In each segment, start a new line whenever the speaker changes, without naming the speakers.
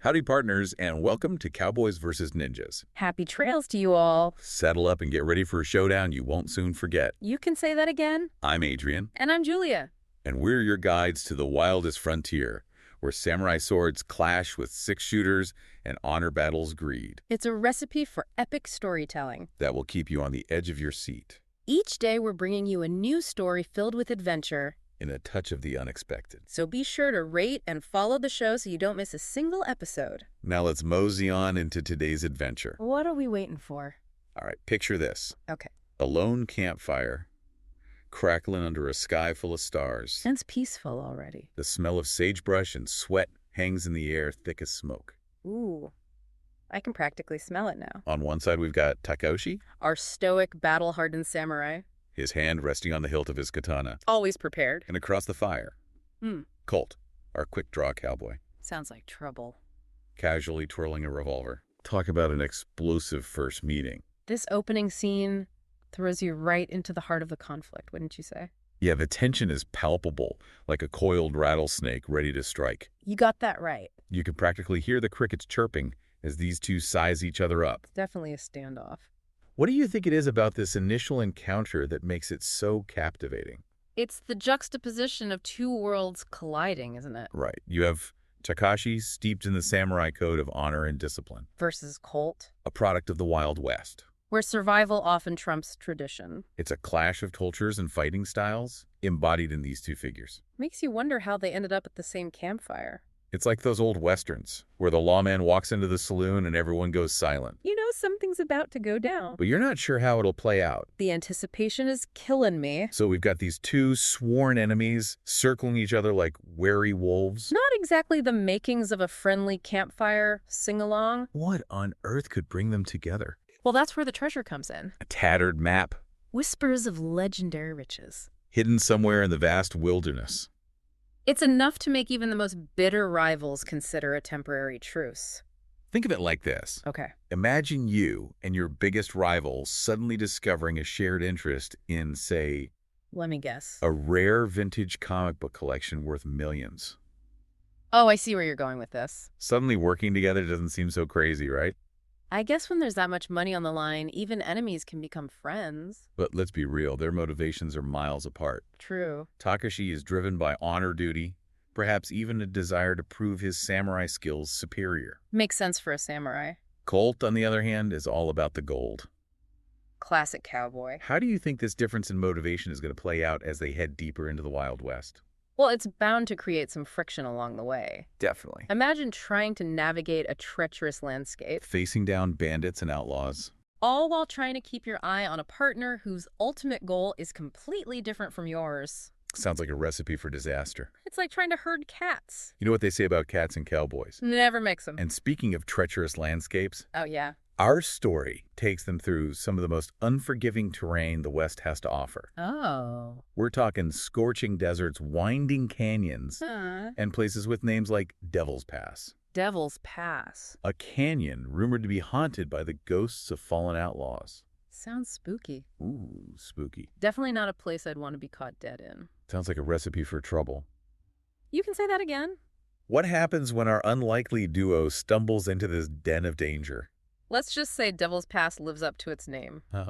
Howdy, partners, and welcome to Cowboys versus Ninjas.
Happy trails to you all.
Saddle up and get ready for a showdown you won't soon forget.
You can say that again.
I'm Adrian.
And I'm Julia.
And we're your guides to the wildest frontier, where samurai swords clash with six-shooters and honor battles greed.
It's a recipe for epic storytelling
that will keep you on the edge of your seat.
Each day we're bringing you a new story filled with adventure.
In a touch of the unexpected.
So be sure to rate and follow the show so you don't miss a single episode.
Now let's mosey on into today's adventure.
What are we waiting for?
All right, picture this.
Okay.
A lone campfire, crackling under a sky full of stars.
Sounds peaceful already.
The smell of sagebrush and sweat hangs in the air thick as smoke.
Ooh, I can practically smell it now.
On one side, we've got Takeshi,
our stoic, battle-hardened samurai.
His hand resting on the hilt of his katana.
Always prepared.
And across the fire, Colt, our quick-draw cowboy.
Sounds like trouble.
Casually twirling a revolver. Talk about an explosive first meeting.
This opening scene throws you right into the heart of the conflict, wouldn't you say?
Yeah, the tension is palpable, like a coiled rattlesnake ready to strike.
You got that right.
You can practically hear the crickets chirping as these two size each other up.
Definitely a standoff.
What do you think it is about this initial encounter that makes it so captivating?
It's the juxtaposition of two worlds colliding, isn't it?
Right. You have Takeshi steeped in the samurai code of honor and discipline.
Versus Colt,
a product of the Wild West.
Where survival often trumps tradition.
It's a clash of cultures and fighting styles embodied in these two figures.
Makes you wonder how they ended up at the same campfire.
It's like those old westerns, where the lawman walks into the saloon and everyone goes silent.
You know something's about to go down.
But you're not sure how it'll play out.
The anticipation is killing me.
So we've got these two sworn enemies circling each other like wary wolves.
Not exactly the makings of a friendly campfire sing-along.
What on earth could bring them together?
Well, that's where the treasure comes in.
A tattered map.
Whispers of legendary riches.
Hidden somewhere in the vast wilderness.
It's enough to make even the most bitter rivals consider a temporary truce.
Think of it like this.
Okay.
Imagine you and your biggest rival suddenly discovering a shared interest in, say...
Let me guess.
A rare vintage comic book collection worth millions.
Oh, I see where you're going with this.
Suddenly working together doesn't seem so crazy, right?
I guess when there's that much money on the line, even enemies can become friends.
But let's be real, their motivations are miles apart.
True.
Takeshi is driven by honor duty, perhaps even a desire to prove his samurai skills superior.
Makes sense for a samurai.
Colt, on the other hand, is all about the gold.
Classic cowboy.
How do you think this difference in motivation is going to play out as they head deeper into the Wild West?
Well, it's bound to create some friction along the way.
Definitely.
Imagine trying to navigate a treacherous landscape.
Facing down bandits and outlaws.
All while trying to keep your eye on a partner whose ultimate goal is completely different from yours.
Sounds like a recipe for disaster.
It's like trying to herd cats.
You know what they say about cats and cowboys?
Never mix them.
And speaking of treacherous landscapes...
Oh, yeah.
Our story takes them through some of the most unforgiving terrain the West has to offer.
Oh.
We're talking scorching deserts, winding canyons, and places with names like Devil's Pass.
Devil's Pass.
A canyon rumored to be haunted by the ghosts of fallen outlaws.
Sounds spooky.
Ooh, spooky.
Definitely not a place I'd want to be caught dead in.
Sounds like a recipe for trouble.
You can say that again.
What happens when our unlikely duo stumbles into this den of danger?
Let's just say Devil's Pass lives up to its name.
Oh.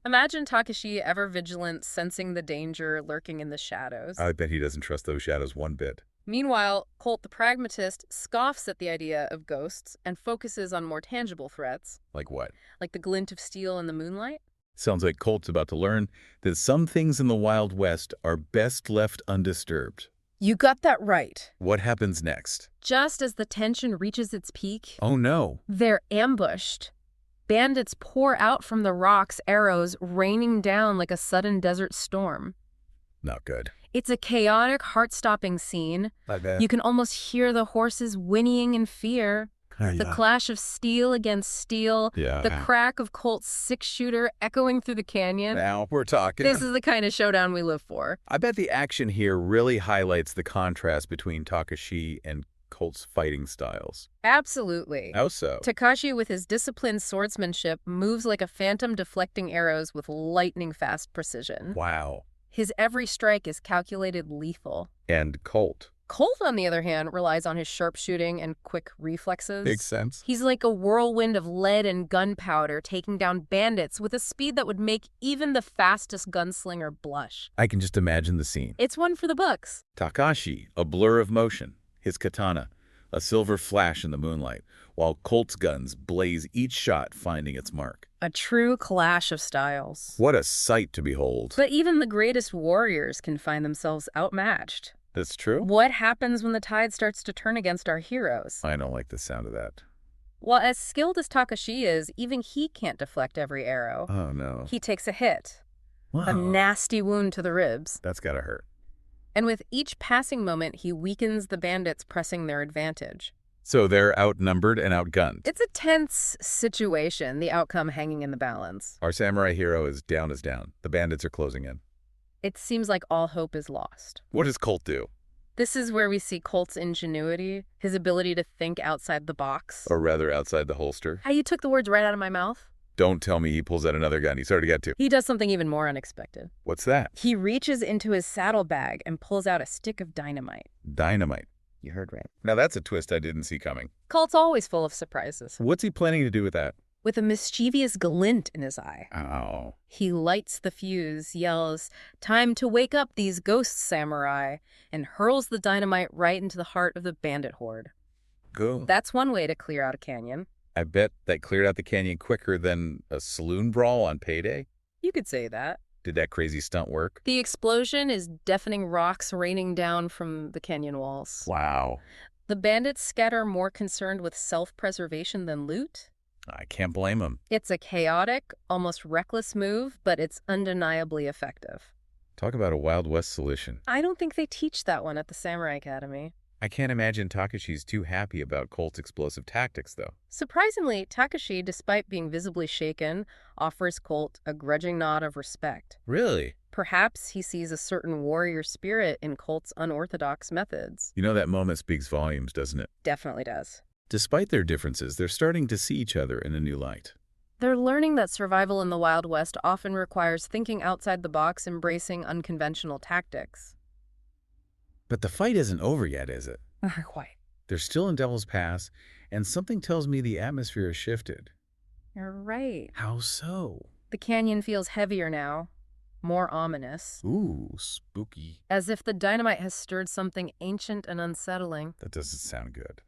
Imagine Takeshi ever vigilant, sensing the danger lurking in the shadows.
I bet he doesn't trust those shadows one bit.
Meanwhile, Colt the pragmatist scoffs at the idea of ghosts and focuses on more tangible threats.
Like what?
Like the glint of steel in the moonlight?
Sounds like Colt's about to learn that some things in the Wild West are best left undisturbed.
You got that right.
What happens next?
Just as the tension reaches its peak...
Oh no.
They're ambushed. Bandits pour out from the rocks, arrows raining down like a sudden desert storm.
Not good.
It's a chaotic, heart-stopping scene.
Like that.
You can almost hear the horses whinnying in fear. The clash of steel against steel.
Yeah.
The crack of Colt's six-shooter echoing through the canyon.
Now we're talking.
This is the kind of showdown we live for.
I bet the action here really highlights the contrast between Takeshi and Colt's fighting styles.
Absolutely.
How so?
Takeshi, with his disciplined swordsmanship, moves like a phantom deflecting arrows with lightning-fast precision.
Wow.
His every strike is calculated lethal.
And Colt?
Colt, on the other hand, relies on his sharpshooting and quick reflexes.
Makes sense.
He's like a whirlwind of lead and gunpowder, taking down bandits with a speed that would make even the fastest gunslinger blush.
I can just imagine the scene.
It's one for the books.
Takashi, a blur of motion, his katana, a silver flash in the moonlight, while Colt's guns blaze each shot finding its mark.
A true clash of styles.
What a sight to behold.
But even the greatest warriors can find themselves outmatched.
That's true?
What happens when the tide starts to turn against our heroes?
I don't like the sound of that.
Well, as skilled as Takashi is, even he can't deflect every arrow.
Oh, no.
He takes a hit.
Wow.
A nasty wound to the ribs.
That's gotta hurt.
And with each passing moment, he weakens the bandits pressing their advantage.
So they're outnumbered and outgunned.
It's a tense situation, the outcome hanging in the balance.
Our samurai hero is down. The bandits are closing in.
It seems like all hope is lost.
What does Colt do?
This is where we see Colt's ingenuity, his ability to think outside the box.
Or rather, outside the holster.
How you took the words right out of my mouth?
Don't tell me he pulls out another gun. He's hard to get to.
He does something even more unexpected.
What's that?
He reaches into his saddlebag and pulls out a stick of dynamite.
Dynamite.
You heard right.
Now that's a twist I didn't see coming.
Colt's always full of surprises.
What's he planning to do with that?
With a mischievous glint in his eye.
Oh.
He lights the fuse, yells, "Time to wake up these ghost samurai," and hurls the dynamite right into the heart of the bandit horde.
Go.
That's one way to clear out a canyon.
I bet that cleared out the canyon quicker than a saloon brawl on payday.
You could say that.
Did that crazy stunt work?
The explosion is deafening rocks raining down from the canyon walls.
Wow.
The bandits scatter more concerned with self-preservation than loot.
I can't blame him.
It's a chaotic, almost reckless move, but it's undeniably effective.
Talk about a Wild West solution.
I don't think they teach that one at the Samurai Academy.
I can't imagine Takashi's too happy about Colt's explosive tactics, though.
Surprisingly, Takashi, despite being visibly shaken, offers Colt a grudging nod of respect.
Really?
Perhaps he sees a certain warrior spirit in Colt's unorthodox methods.
You know, that moment speaks volumes, doesn't it?
Definitely does.
Despite their differences, they're starting to see each other in a new light.
They're learning that survival in the Wild West often requires thinking outside the box, embracing unconventional tactics.
But the fight isn't over yet, is it?
Not quite.
They're still in Devil's Pass, and something tells me the atmosphere has shifted.
You're right.
How so?
The canyon feels heavier now, more ominous.
Ooh, spooky.
As if the dynamite has stirred something ancient and unsettling.
That doesn't sound good.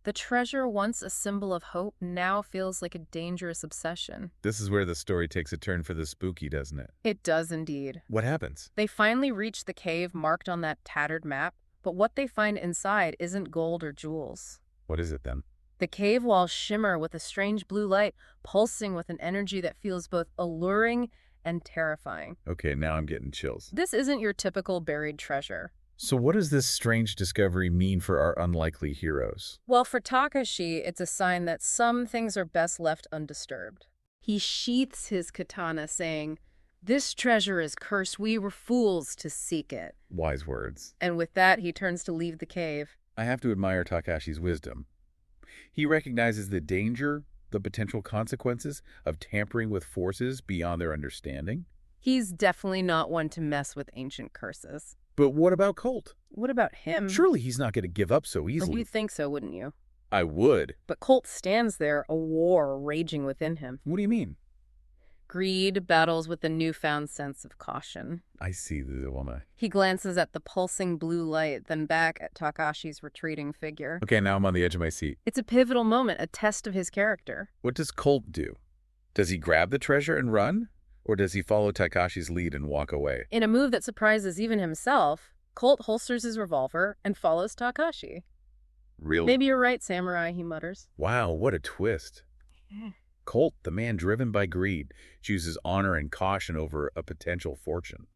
The treasure, once a symbol of hope, now feels like a dangerous obsession.
This is where the story takes a turn for the spooky, doesn't it?
It does indeed.
What happens?
They finally reach the cave marked on that tattered map, but what they find inside isn't gold or jewels.
What is it then?
The cave walls shimmer with a strange blue light, pulsing with an energy that feels both alluring and terrifying.
Okay, now I'm getting chills.
This isn't your typical buried treasure.
So what does this strange discovery mean for our unlikely heroes?
Well, for Takashi, it's a sign that some things are best left undisturbed. He sheaths his katana, saying, "This treasure is cursed. We were fools to seek it."
Wise words.
And with that, he turns to leave the cave.
I have to admire Takashi's wisdom. He recognizes the danger, the potential consequences of tampering with forces beyond their understanding.
He's definitely not one to mess with ancient curses.
But what about Colt?
What about him?
Surely he's not going to give up so easily.
You'd think so, wouldn't you?
I would.
But Colt stands there, a war raging within him.
What do you mean?
Greed battles with a newfound sense of caution.
I see the dilemma.
He glances at the pulsing blue light, then back at Takashi's retreating figure.
Okay, now I'm on the edge of my seat.
It's a pivotal moment, a test of his character.
What does Colt do? Does he grab the treasure and run? Or does he follow Takashi's lead and walk away?
In a move that surprises even himself, Colt holsters his revolver and follows Takashi.
Real?
Maybe you're right, samurai, he mutters.
Wow, what a twist. Colt, the man driven by greed, chooses honor and caution over a potential fortune.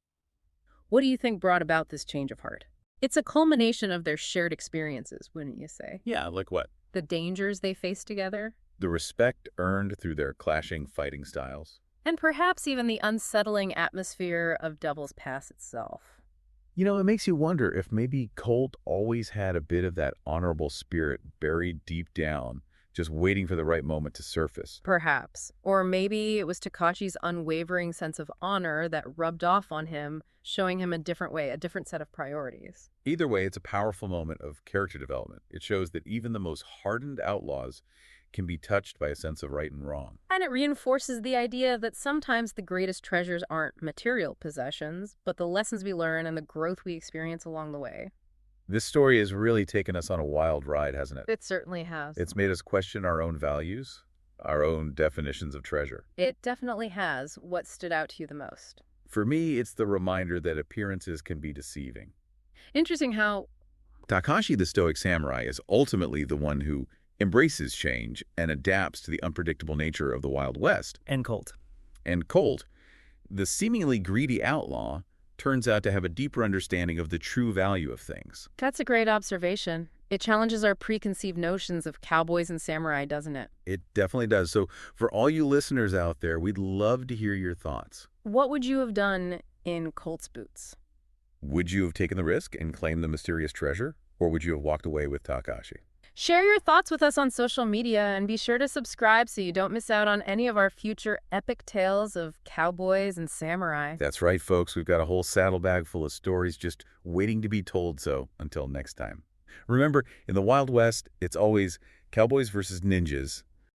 What do you think brought about this change of heart? It's a culmination of their shared experiences, wouldn't you say?
Yeah, like what?
The dangers they face together.
The respect earned through their clashing fighting styles.
And perhaps even the unsettling atmosphere of Devil's Pass itself.
You know, it makes you wonder if maybe Colt always had a bit of that honorable spirit buried deep down just waiting for the right moment to surface.
Perhaps. Or maybe it was Takashi's unwavering sense of honor that rubbed off on him, showing him a different way, a different set of priorities.
Either way, it's a powerful moment of character development. It shows that even the most hardened outlaws can be touched by a sense of right and wrong.
And it reinforces the idea that sometimes the greatest treasures aren't material possessions, but the lessons we learn and the growth we experience along the way.
This story has really taken us on a wild ride, hasn't it?
It certainly has.
It's made us question our own values, our own definitions of treasure.
It definitely has. What stood out to you the most?
For me, it's the reminder that appearances can be deceiving.
Interesting how
Takashi the Stoic Samurai is ultimately the one who embraces change and adapts to the unpredictable nature of the Wild West.
And Colt.
And Colt, the seemingly greedy outlaw, turns out to have a deeper understanding of the true value of things.
that's a great observation. It challenges our preconceived notions of cowboys and samurai, doesn't it?
It definitely does. So for all you listeners out there, we'd love to hear your thoughts.
What would you have done in Colt's boots?
Would you have taken the risk and claimed the mysterious treasure? Or would you have walked away with Takashi?
Share your thoughts with us on social media and be sure to subscribe so you don't miss out on any of our future epic tales of cowboys and samurai.
That's right, folks. We've got a whole saddlebag full of stories just waiting to be told. So until next time. Remember, in the Wild West, it's always cowboys versus ninjas